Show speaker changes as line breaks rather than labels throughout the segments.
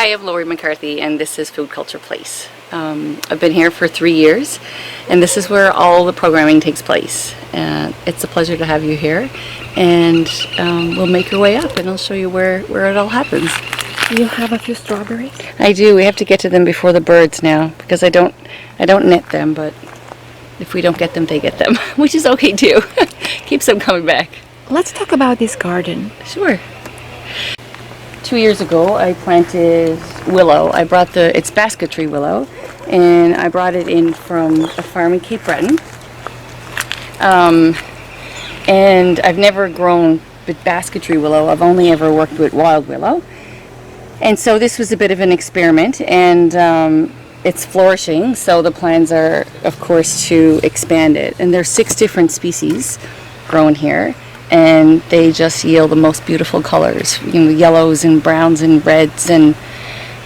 Hi, I'm Lori McCarthy, and this is Food Culture Place. I've been here for 3 years, and this is where all the programming takes place. It's a pleasure to have you here, and we'll make your way up, and I'll show you where it all happens.
You have a few strawberries?
I do. We have to get to them before the birds now, because I don't net them, but if we don't get them, they get them, which is okay too. Keeps them coming back.
Let's talk about this garden.
Sure. 2 years ago, I planted willow. It's basketry willow, and I brought it in from a farm in Cape Breton. And I've never grown with basketry willow. I've only ever worked with wild willow. And so this was a bit of an experiment, and it's flourishing. So the plans are, of course, to expand it. And there's 6 different species grown here, and they just yield the most beautiful colors, yellows and browns and reds, and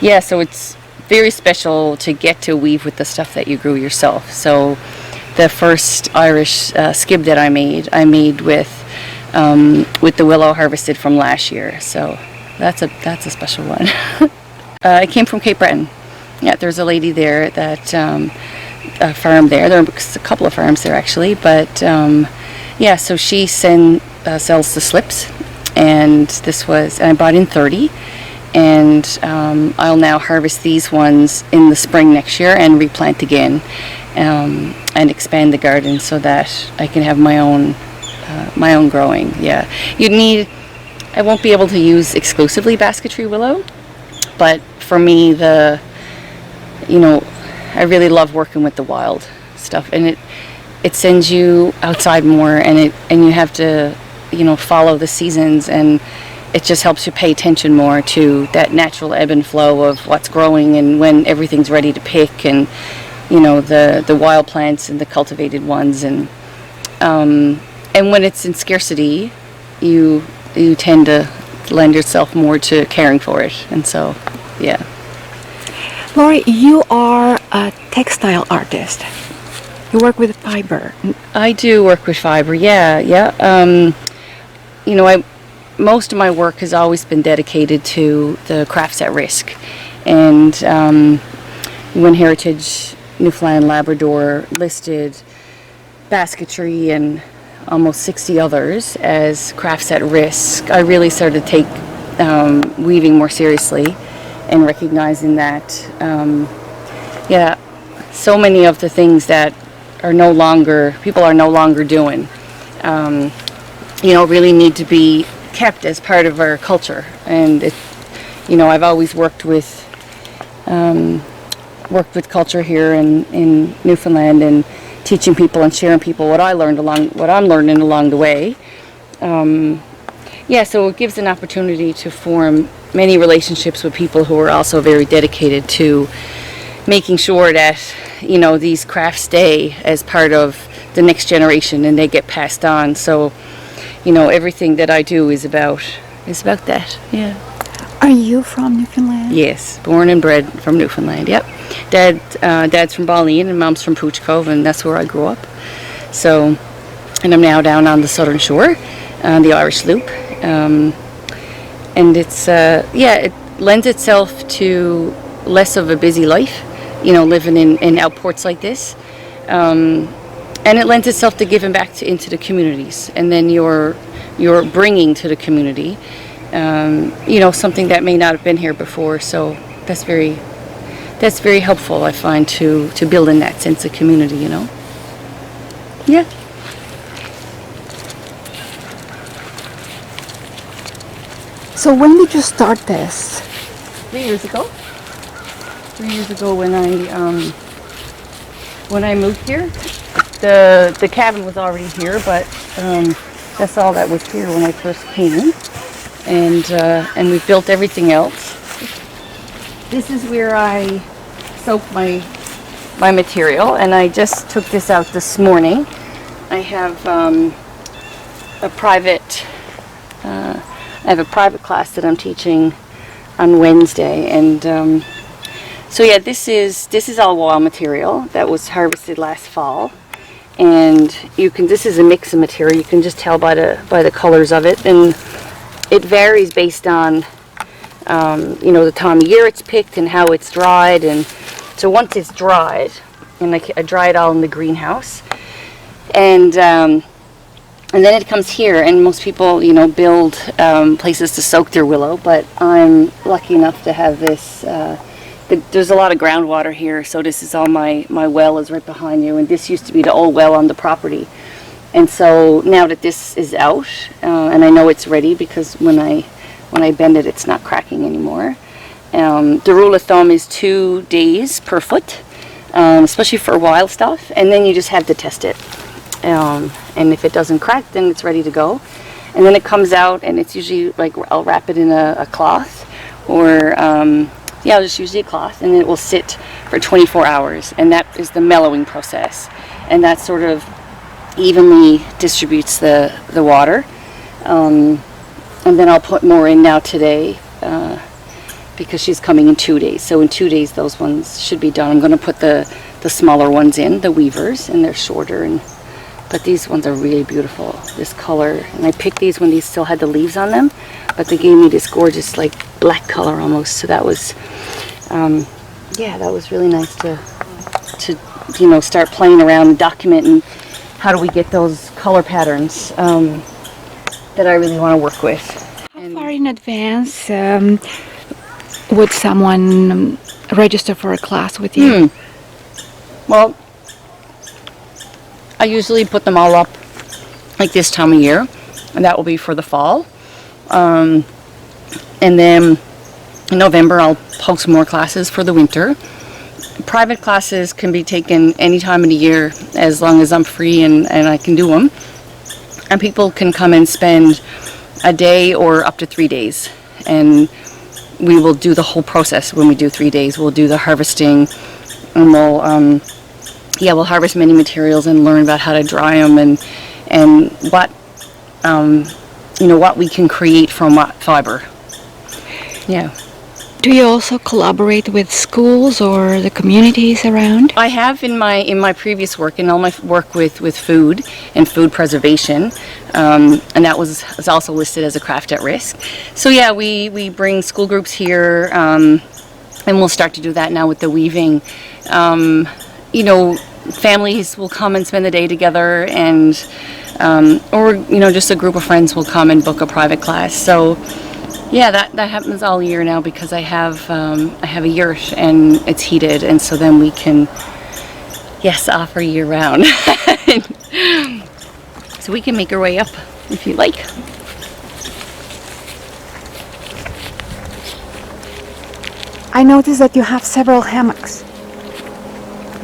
yeah, so it's very special to get to weave with the stuff that you grew yourself. So the first Irish skib that I made with the willow harvested from last year, so that's a special one. I came from Cape Breton. Yeah, there's a lady there that a farm there. There are a couple of farms there actually, but yeah, so she sells the slips, and I brought in 30, and I'll now harvest these ones in the spring next year and replant again, and expand the garden so that I can have my own growing. Yeah, I won't be able to use exclusively basketry willow, but for me, I really love working with the wild stuff, and it sends you outside more, and you have to follow the seasons, and it just helps you pay attention more to that natural ebb and flow of what's growing and when everything's ready to pick, and the wild plants and the cultivated ones, and when it's in scarcity, you tend to lend yourself more to caring for it, and so yeah.
Lori, you are a textile artist. You work with fiber.
I do work with fiber, yeah. Most of my work has always been dedicated to the crafts at risk, and when Heritage Newfoundland Labrador listed basketry and almost 60 others as crafts at risk, I really started to take weaving more seriously, and recognizing that so many of the things that people are no longer doing really need to be kept as part of our culture. And I've always worked with culture here in Newfoundland, and teaching people and sharing people what I'm learning along the way. So it gives an opportunity to form many relationships with people who are also very dedicated to making sure that these crafts stay as part of the next generation, and they get passed on. So everything that I do is about that. Yeah.
Are you from Newfoundland?
Yes, born and bred from Newfoundland. Yep. Dad's from Balleen and Mom's from Pooch Cove, and that's where I grew up. So, and I'm now down on the southern shore, on the Irish Loop, and it's it lends itself to less of a busy life, living in outports like this, and it lends itself to giving back into the communities, and then you're bringing to the community, something that may not have been here before. So that's very helpful, I find, to build in that sense of community. Yeah.
So when did you start this?
3 years ago. 3 years ago, when I moved here, the cabin was already here, but that's all that was here when I first came, and we built everything else. This is where I soak my material, and I just took this out this morning. I have a private class that I'm teaching on Wednesday, and so yeah, this is all wall material that was harvested last fall, and this is a mix of material. You can just tell by the colors of it, and it varies based on you know, the time of year it's picked and how it's dried. And so once it's dried, and I dry it all in the greenhouse, and then it comes here, and most people, you know, build places to soak their willow, but I'm lucky enough to have this. There's a lot of groundwater here, so this is all my well is right behind you, and this used to be the old well on the property. And so now that this is out, and I know it's ready because when I bend it, it's not cracking anymore. The rule of thumb is 2 days per foot, especially for wild stuff, and then you just have to test it. And if it doesn't crack, then it's ready to go. And then it comes out, and it's usually like I'll wrap it in a cloth, or yeah, just usually a cloth, and then it will sit for 24 hours, and that is the mellowing process, and that sort of evenly distributes the water. And then I'll put more in now today because she's coming in 2 days. So in 2 days, those ones should be done. I'm going to put the smaller ones in, the weavers, and they're shorter, but these ones are really beautiful, this color. And I picked these when these still had the leaves on them, but they gave me this gorgeous like black color almost. So that was, yeah, that was really nice to you know, start playing around and documenting how do we get those color patterns that I really want to work with.
How far in advance would someone register for a class with you?
Well, I usually put them all up like this time of year, and that will be for the fall. And then in November, I'll post more classes for the winter. Private classes can be taken any time of the year as long as I'm free and I can do them. And people can come and spend a day or up to 3 days. And we will do the whole process when we do 3 days. We'll do the harvesting, and we'll harvest many materials and learn about how to dry them and what, you know, what we can create from what fiber. Yeah.
Do you also collaborate with schools or the communities around?
I have in my previous work, in all my work with food and food preservation, and that was also listed as a craft at risk. So yeah, we bring school groups here, and we'll start to do that now with the weaving. You know, families will come and spend the day together, and or you know, just a group of friends will come and book a private class. So yeah, that happens all year now because I have a yurt and it's heated, and so then we can, yes, offer year round. So we can make our way up if you like.
I noticed that you have several hammocks.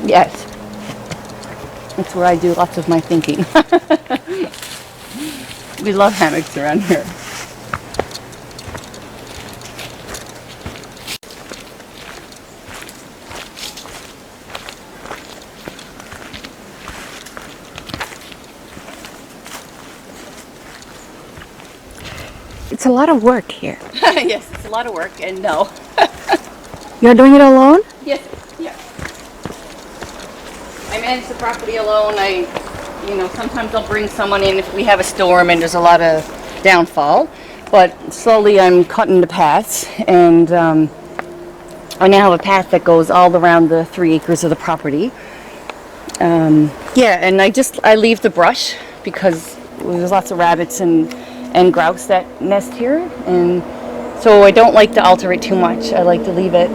Yes, that's where I do lots of my thinking. We love hammocks around here.
It's a lot of work here.
Yes, it's a lot of work, and no.
You're doing it alone?
Yes, yeah. I manage the property alone. You know, sometimes I'll bring someone in if we have a storm and there's a lot of downfall. But slowly I'm cutting the paths, and I now have a path that goes all around the 3 acres of the property. Yeah, and I leave the brush because there's lots of rabbits and grouse that nest here, and so I don't like to alter it too much. I like to leave it.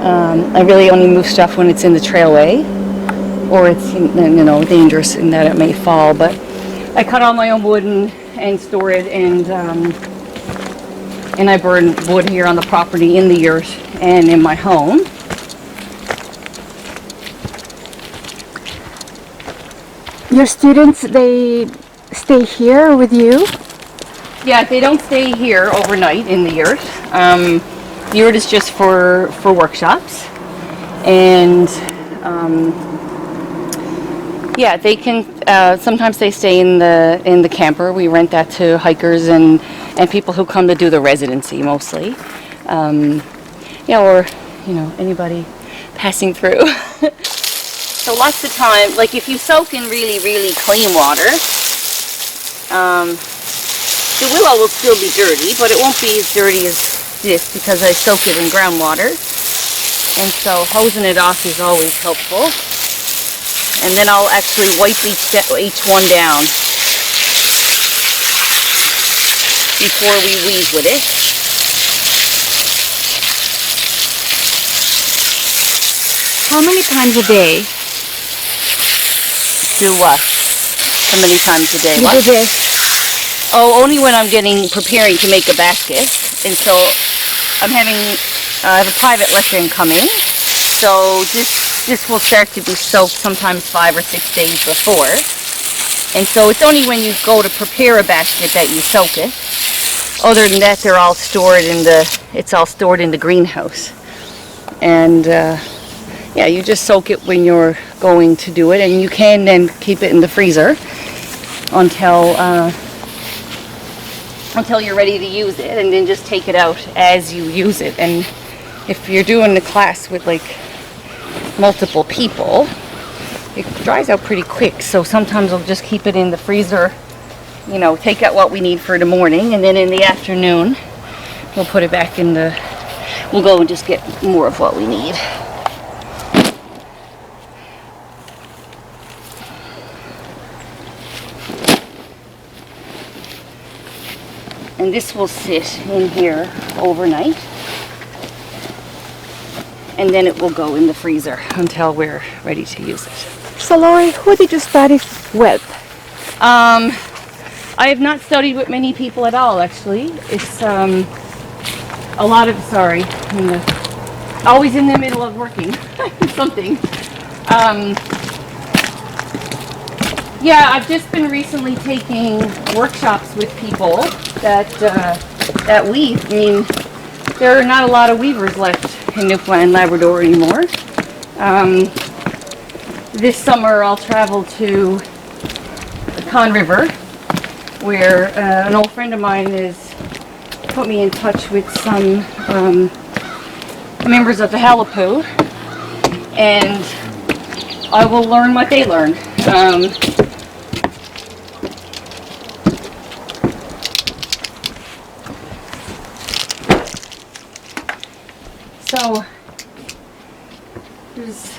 I really only move stuff when it's in the trailway or it's, you know, dangerous in that it may fall. But I cut all my own wood and store it, and I burn wood here on the property, in the yurt, and in my home.
Your students, they stay here with you?
Yeah, they don't stay here overnight in the yurt. The yurt is just for workshops, and yeah, they can. Sometimes they stay in the camper. We rent that to hikers and people who come to do the residency mostly. Yeah, or you know, anybody passing through. So lots of time, like if you soak in really, really clean water, the willow will still be dirty, but it won't be as dirty as, this because I soak it in groundwater. And so hosing it off is always helpful. And then I'll actually wipe each one down before we weave with it.
How many times a day?
Do what? How many times a day?
You
What?
do this?
Oh, only when I'm preparing to make a basket. And so I have a private lesson coming. So this will start to be soaked sometimes 5 or 6 days before. And so it's only when you go to prepare a basket that you soak it. Other than that, they're all stored it's all stored in the greenhouse. And yeah, you just soak it when you're going to do it, and you can then keep it in the freezer until you're ready to use it, and then just take it out as you use it. And if you're doing the class with like multiple people, it dries out pretty quick. So sometimes I'll just keep it in the freezer, you know, take out what we need for the morning, and then in the afternoon we'll put it back we'll go and just get more of what we need. And this will sit in here overnight, and then it will go in the freezer until we're ready to use it.
So Lori, who did you study with?
I have not studied with many people at all, actually. It's always in the middle of working something. Yeah, I've just been recently taking workshops with people that weave. I mean, there are not a lot of weavers left in Newfoundland, Labrador anymore. This summer I'll travel to the Con River, where an old friend of mine has put me in touch with some members of the Halipoo, and I will learn what they learn. So this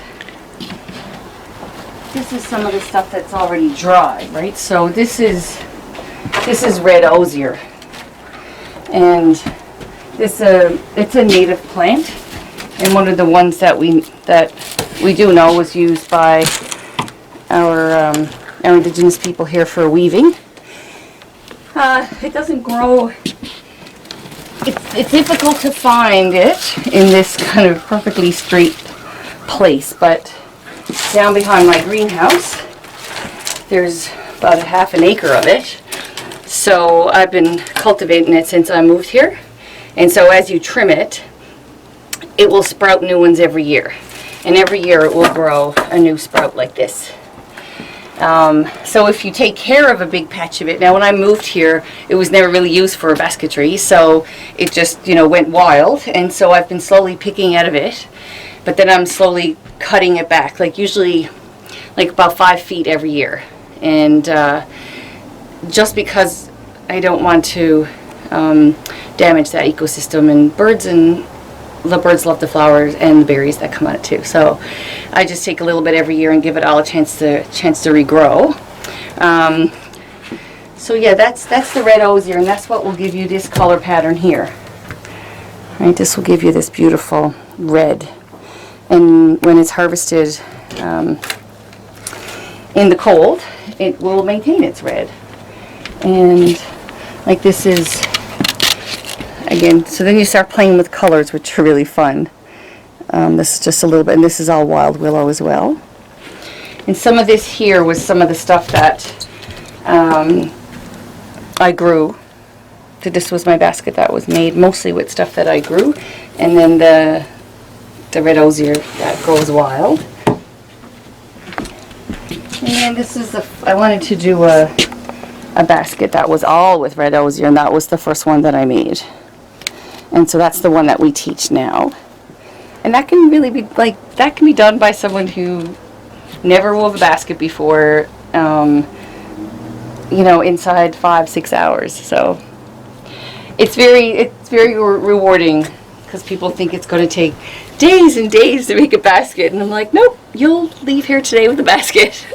is some of the stuff that's already dry, right? So this is red osier, and it's a native plant, and one of the ones that we do know was used by our indigenous people here for weaving. It doesn't grow. It's difficult to find it in this kind of perfectly straight place, but down behind my greenhouse there's about half an acre of it. So I've been cultivating it since I moved here, and so as you trim it, it will sprout new ones every year, and every year it will grow a new sprout like this. So if you take care of a big patch of it, now when I moved here, it was never really used for basketry, so it just, you know, went wild, and so I've been slowly picking out of it, but then I'm slowly cutting it back, like usually like about 5 feet every year, and just because I don't want to damage that ecosystem, and the birds love the flowers and the berries that come on it too. So I just take a little bit every year and give it all a chance to regrow. So yeah, that's the red osier, and that's what will give you this color pattern here. Right, this will give you this beautiful red, and when it's harvested in the cold, it will maintain its red. And like this is, again, so then you start playing with colors, which are really fun. This is just a little bit, and this is all wild willow as well. And some of this here was some of the stuff that I grew. So this was my basket that was made mostly with stuff that I grew, and then the red osier that grows wild. And then this is I wanted to do a basket that was all with red osier, and that was the first one that I made. And so that's the one that we teach now. And that can really be, like, that can be done by someone who never wove a basket before, you know, inside 5-6 hours. So it's very rewarding because people think it's going to take days and days to make a basket, and I'm like, nope, you'll leave here today with a basket.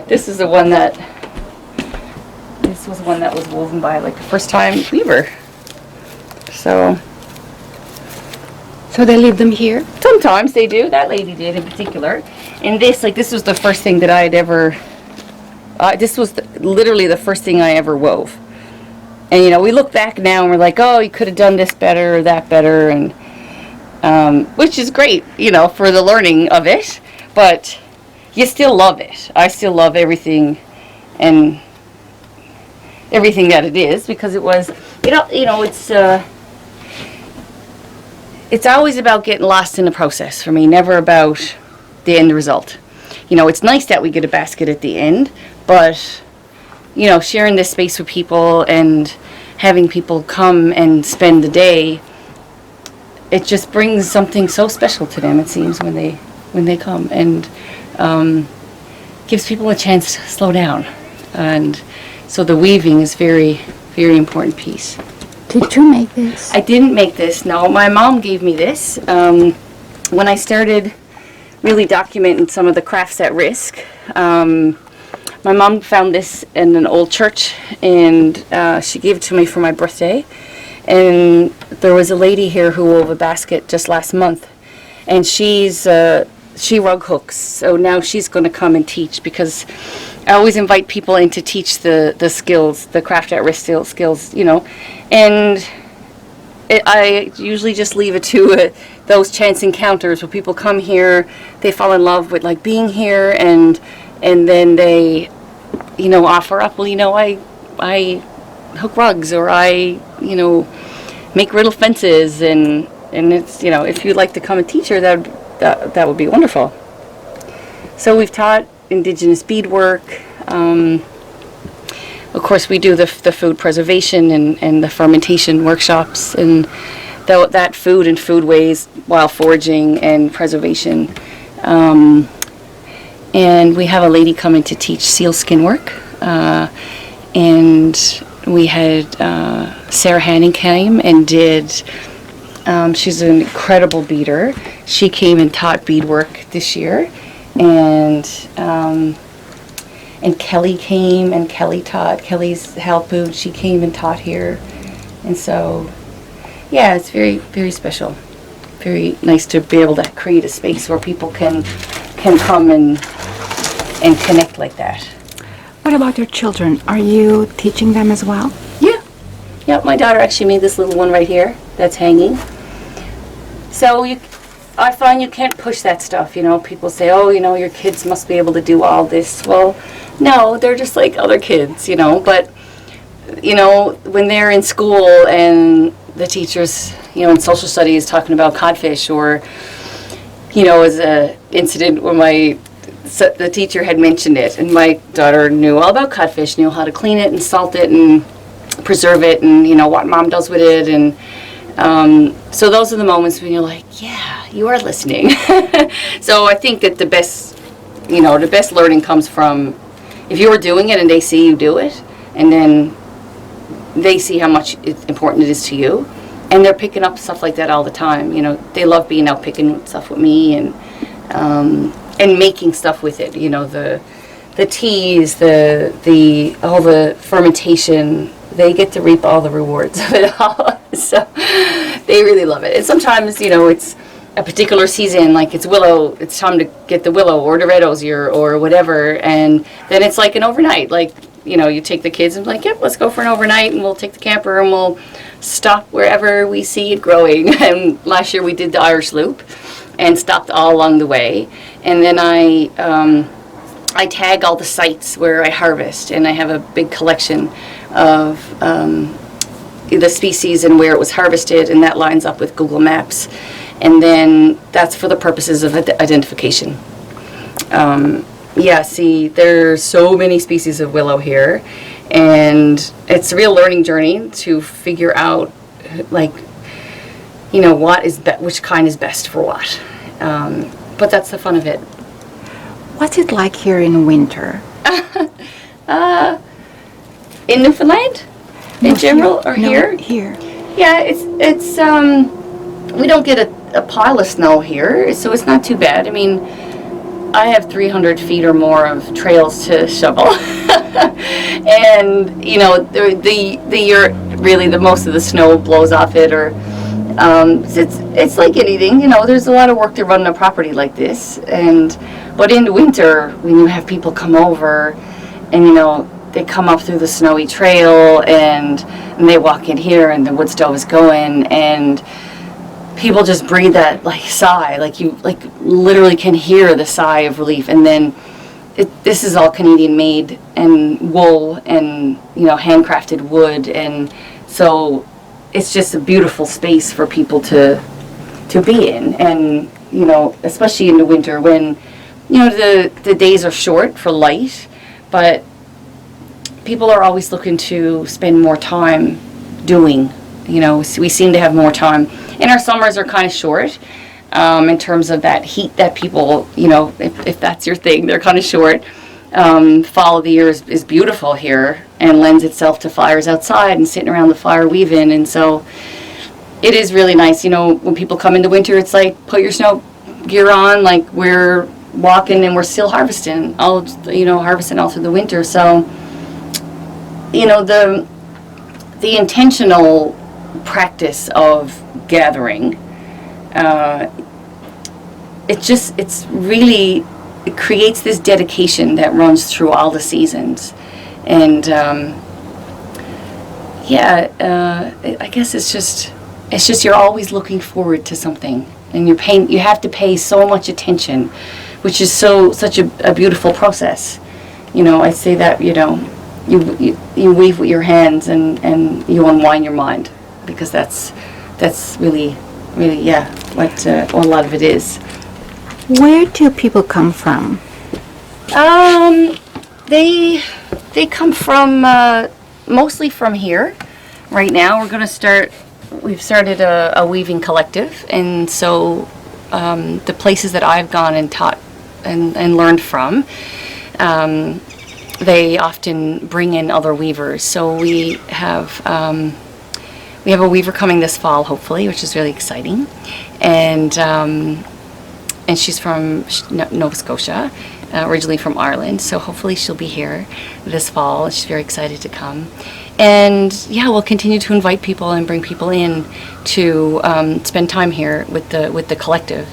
This is the one that was woven by like a first time weaver. So
they leave them here?
sometimes they do. That lady did in particular. And this was the first thing that I had ever. This was literally the first thing I ever wove. And you know, we look back now and we're like, oh, you could have done this better or that better, and which is great, you know, for the learning of it. But you still love it. I still love everything, and everything that it is, because it was, it's always about getting lost in the process for me, never about the end result. You know, it's nice that we get a basket at the end, but, you know, sharing this space with people and having people come and spend the day, it just brings something so special to them, it seems, when they come, and gives people a chance to slow down. And so the weaving is very, very important piece.
Did you make this?
I didn't make this, no. My mom gave me this. When I started really documenting some of the crafts at risk, my mom found this in an old church, and she gave it to me for my birthday. And there was a lady here who wove a basket just last month, and she rug hooks, so now she's going to come and teach, because I always invite people in to teach the skills, the craft at risk skills, you know, and I usually just leave it to those chance encounters where people come here, they fall in love with like being here, and then they, you know, offer up, well, you know, I hook rugs, or I, you know, make riddle fences, and it's, you know, if you'd like to come and teach her, that would be wonderful. So we've taught Indigenous beadwork. Of course, we do the food preservation and the fermentation workshops, and that food and food ways while foraging and preservation. And we have a lady coming to teach sealskin work. And we had Sarah Hanning came and did. She's an incredible beader. She came and taught beadwork this year, and Kelly came and Kelly taught. Kelly's health food. She came and taught here, and so yeah, it's very, very special. Very nice to be able to create a space where people can come and connect like that.
What about your children? Are you teaching them as well?
Yeah. Yep, my daughter actually made this little one right here that's hanging. So I find you can't push that stuff, you know. People say, oh, you know, your kids must be able to do all this. Well, no, they're just like other kids, you know. But, you know, when they're in school and the teachers, you know, in social studies talking about codfish, or, you know, as a incident where the teacher had mentioned it, and my daughter knew all about codfish, knew how to clean it and salt it and preserve it, and, you know, what mom does with it, and so those are the moments when you're like, yeah, you are listening. So I think that the best learning comes from if you're doing it and they see you do it, and then they see how much important it is to you, and they're picking up stuff like that all the time. You know, they love being out picking stuff with me, and making stuff with it. You know, the teas, all the fermentation. They get to reap all the rewards of it all. So they really love it. And sometimes, you know, it's a particular season, like it's willow, it's time to get the willow or the red osier or whatever, and then it's like an overnight. Like, you know, you take the kids and like, yep, let's go for an overnight, and we'll take the camper and we'll stop wherever we see it growing. And last year we did the Irish loop and stopped all along the way. And then I tag all the sites where I harvest, and I have a big collection of the species and where it was harvested, and that lines up with Google Maps, and then that's for the purposes of identification. Yeah, see, there's so many species of willow here, and it's a real learning journey to figure out, like, you know, which kind is best for what. But that's the fun of it.
What's it like here in winter?
In Newfoundland? in general, or
No,
here?
Here.
Yeah, it's we don't get a pile of snow here, so it's not too bad. I mean, I have 300 feet or more of trails to shovel, and you know the year really the most of the snow blows off it, or it's like anything. You know, there's a lot of work to run a property like this, but in the winter when you have people come over, and you know they come up through the snowy trail and they walk in here and the wood stove is going and people just breathe that like sigh, like you like literally can hear the sigh of relief. And then this is all Canadian made and wool and you know handcrafted wood, and so it's just a beautiful space for people to be in. And you know, especially in the winter when you know the days are short for light, but people are always looking to spend more time doing. You know, we seem to have more time. And our summers are kind of short in terms of that heat that people, you know, if that's your thing, they're kind of short. Fall of the year is beautiful here and lends itself to fires outside and sitting around the fire weaving. And so it is really nice. You know, when people come into winter, it's like put your snow gear on, like we're walking and we're still harvesting, harvesting all through the winter. So, you know, the intentional practice of gathering, it creates this dedication that runs through all the seasons. And I guess it's just you're always looking forward to something, and you have to pay so much attention, which is such a beautiful process. You know, I say that, you know, you weave with your hands and you unwind your mind, because that's really what a lot of it is.
Where do people come from?
They come from mostly from here. Right now we've started a weaving collective, and so the places that I've gone and taught and learned from, they often bring in other weavers. So we have a weaver coming this fall, hopefully, which is really exciting, and she's from Nova Scotia, originally from Ireland. So hopefully she'll be here this fall. She's very excited to come, and yeah, we'll continue to invite people and bring people in to spend time here with the collective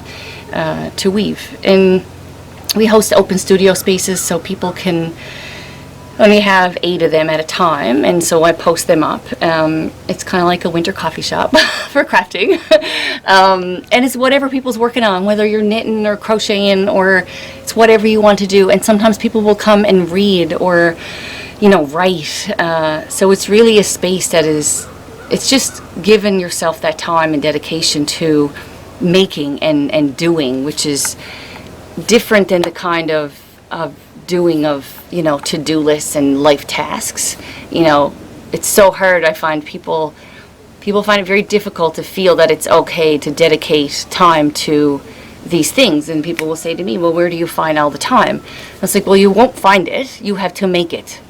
to weave. And we host open studio spaces so people can only have 8 of them at a time, and so I post them up. It's kind of like a winter coffee shop for crafting, and it's whatever people's working on, whether you're knitting or crocheting, or it's whatever you want to do. And sometimes people will come and read or, you know, write. So it's really a space that it's just giving yourself that time and dedication to making and doing, which is different than the kind of doing of, you know, to-do lists and life tasks. You know, it's so hard. I find people find it very difficult to feel that it's okay to dedicate time to these things. And people will say to me, well, where do you find all the time? I was like, well, you won't find it. You have to make it,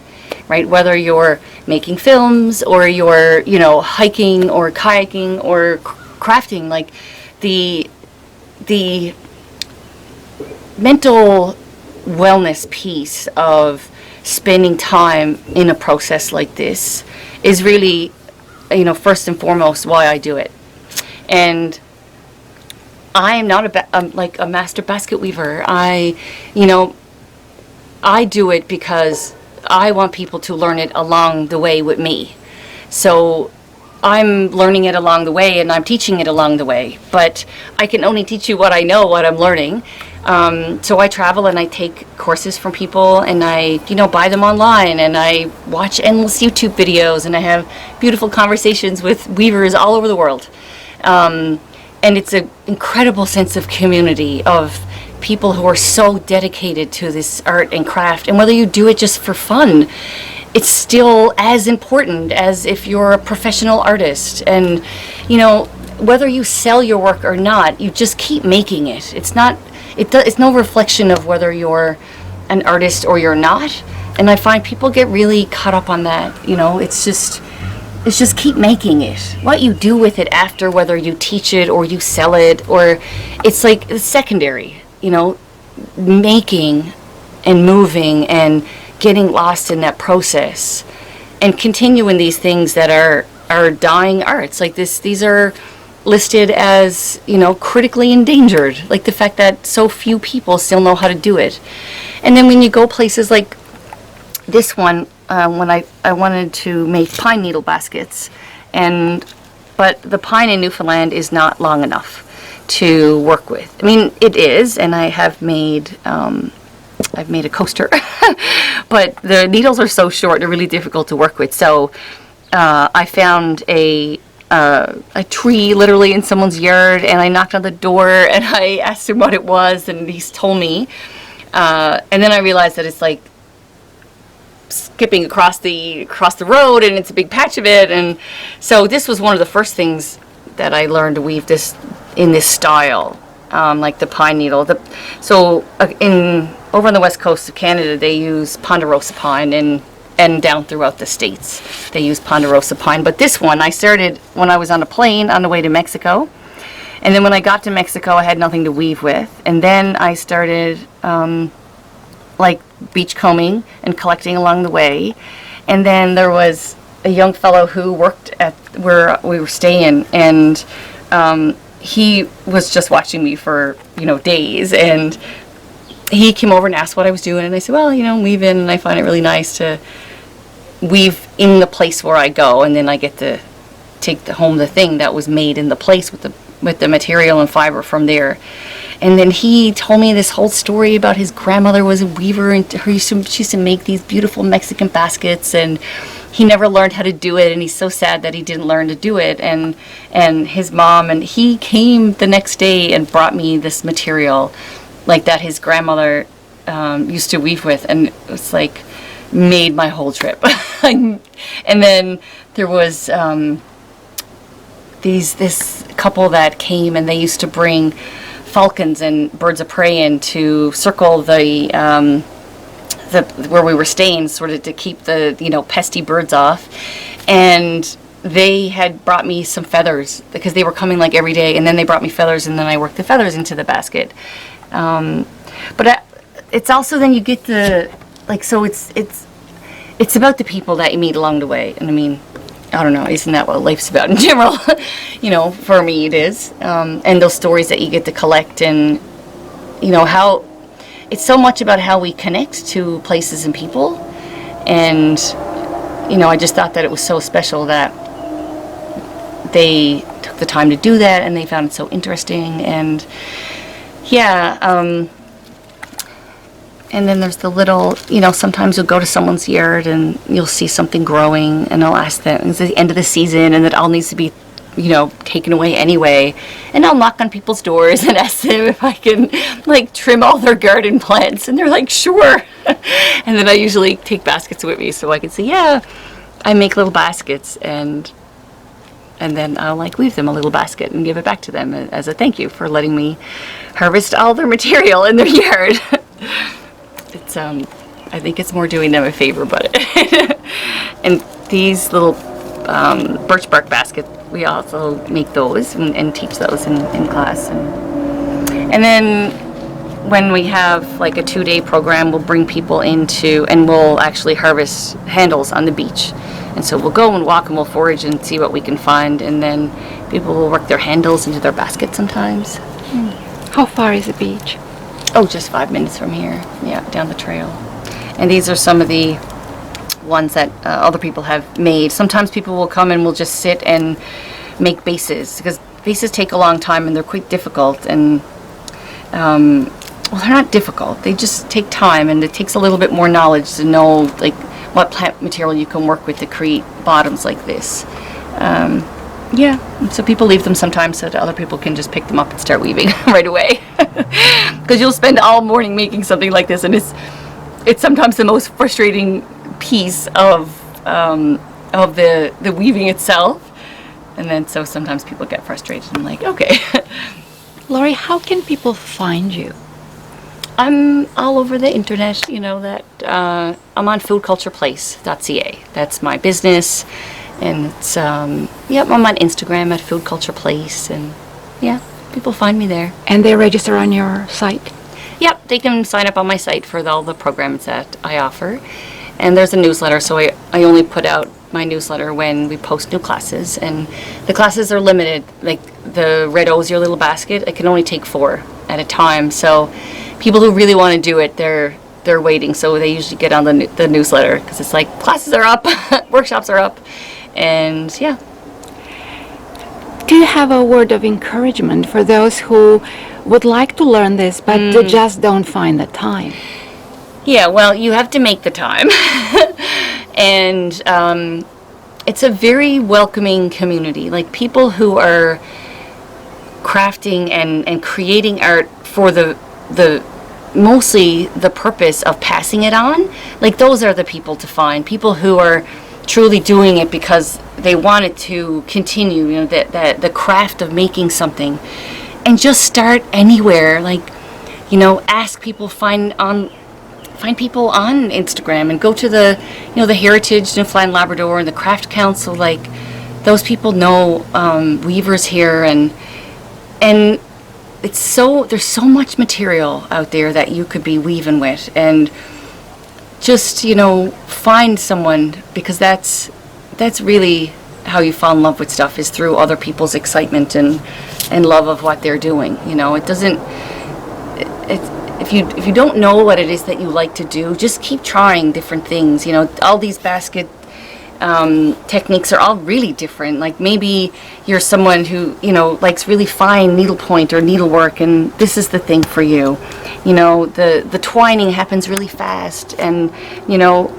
right? Whether you're making films or you're, you know, hiking or kayaking or crafting, like the mental wellness piece of spending time in a process like this is really, you know, first and foremost why I do it. And I am not like a master basket weaver. I do it because I want people to learn it along the way with me. So I'm learning it along the way, and I'm teaching it along the way, but I can only teach you what I know, what I'm learning. So I travel and I take courses from people, and I, you know, buy them online, and I watch endless YouTube videos, and I have beautiful conversations with weavers all over the world. And it's an incredible sense of community of people who are so dedicated to this art and craft. And whether you do it just for fun, it's still as important as if you're a professional artist. And, you know, whether you sell your work or not, you just keep making it. It's no reflection of whether you're an artist or you're not. And I find people get really caught up on that. You know, it's just, is just keep making it. What you do with it after, whether you teach it or you sell it, or it's like it's secondary, you know, making and moving and getting lost in that process and continuing these things that are dying arts. Like these are listed as, you know, critically endangered. Like the fact that so few people still know how to do it. And then when you go places like this one, when I wanted to make pine needle baskets, but the pine in Newfoundland is not long enough to work with. I mean, it is, and I have made I've made a coaster, but the needles are so short; they're really difficult to work with. So I found a tree literally in someone's yard, and I knocked on the door and I asked him what it was, and he told me, and then I realized that it's like skipping across the road, and it's a big patch of it. And so this was one of the first things that I learned to weave this in this style, like the pine needle. Over on the west coast of Canada, they use ponderosa pine, and down throughout the states they use ponderosa pine. But this one I started when I was on a plane on the way to Mexico, and then when I got to Mexico I had nothing to weave with, and then I started like beach combing and collecting along the way. And then there was a young fellow who worked at where we were staying, and he was just watching me for, you know, days, and he came over and asked what I was doing, and I said, well, you know, I'm weaving, and I find it really nice to weave in the place where I go, and then I get to take home the thing that was made in the place with the material and fiber from there. And then he told me this whole story about his grandmother was a weaver, and she used to make these beautiful Mexican baskets, and he never learned how to do it, and he's so sad that he didn't learn to do it. And his mom, and he came the next day and brought me this material like that his grandmother used to weave with, and it was like made my whole trip. And then there was this couple that came, and they used to bring falcons and birds of prey in to circle the where we were staying, sort of to keep the, you know, pesky birds off. And they had brought me some feathers because they were coming like every day, and then they brought me feathers, and then I worked the feathers into the basket. But it's also then you get the, like, so it's about the people that you meet along the way. And I mean, I don't know, isn't that what life's about in general? You know, for me it is. And those stories that you get to collect, and, you know, how it's so much about how we connect to places and people. And, you know, I just thought that it was so special that they took the time to do that, and they found it so interesting. And yeah, and then there's the little, you know, sometimes you'll go to someone's yard and you'll see something growing, and I'll ask them, it's the end of the season and it all needs to be, you know, taken away anyway. And I'll knock on people's doors and ask them if I can, like, trim all their garden plants, and they're like, sure. And then I usually take baskets with me so I can say, yeah, I make little baskets, and then I'll, like, weave them a little basket and give it back to them as a thank you for letting me harvest all their material in their yard. It's I think it's more doing them a favor, but and these little birch bark baskets, we also make those and teach those in class. And then when we have like a 2-day program, we'll bring people into, and we'll actually harvest handles on the beach. And so we'll go and walk, and we'll forage and see what we can find, and then people will work their handles into their baskets sometimes.
How far is the beach?
Oh, just 5 minutes from here. Yeah, down the trail. And these are some of the ones that other people have made. Sometimes people will come and will just sit and make bases, because bases take a long time and they're quite difficult. And well, they're not difficult. They just take time, and it takes a little bit more knowledge to know, like, what plant material you can work with to create bottoms like this. Yeah, so people leave them sometimes so that other people can just pick them up and start weaving right away. Because you'll spend all morning making something like this, and it's sometimes the most frustrating piece of the weaving itself. And then so sometimes people get frustrated and like, okay.
Laurie, how can people find you?
I'm all over the internet, you know, that I'm on foodcultureplace.ca. That's my business. And it's, yep, I'm on Instagram at Food Culture Place, and yeah, people find me there.
And they register on your site?
Yep, they can sign up on my site for all the programs that I offer. And there's a newsletter, so I only put out my newsletter when we post new classes. And the classes are limited. Like the Red O's Your Little Basket, I can only take 4 at a time. So people who really want to do it, they're waiting. So they usually get on the newsletter, because it's like classes are up, workshops are up, and yeah.
Do you have a word of encouragement for those who would like to learn this, but they just don't find the time?
Yeah, well, you have to make the time. And it's a very welcoming community. Like, people who are crafting and creating art for the mostly the purpose of passing it on, like, those are the people to find. People who are truly doing it because they want it to continue, you know, that the craft of making something. And just start anywhere. Like, you know, ask people, find people on Instagram, and go to the, you know, the Heritage Newfoundland Labrador and the Craft Council. Like, those people know weavers here, and it's there's so much material out there that you could be weaving with, and just, you know, find someone, because that's really how you fall in love with stuff, is through other people's excitement and love of what they're doing. You know, it doesn't. If you don't know what it is that you like to do, just keep trying different things. You know, all these basket techniques are all really different. Like, maybe you're someone who, you know, likes really fine needlepoint or needlework, and this is the thing for you. You know, the twining happens really fast, and, you know,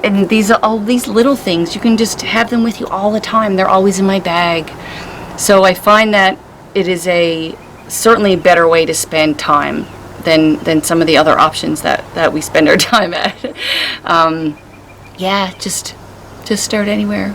and all these little things, you can just have them with you all the time. They're always in my bag. So I find that it is a certainly better way to spend time than some of the other options that we spend our time at. Yeah, just start anywhere.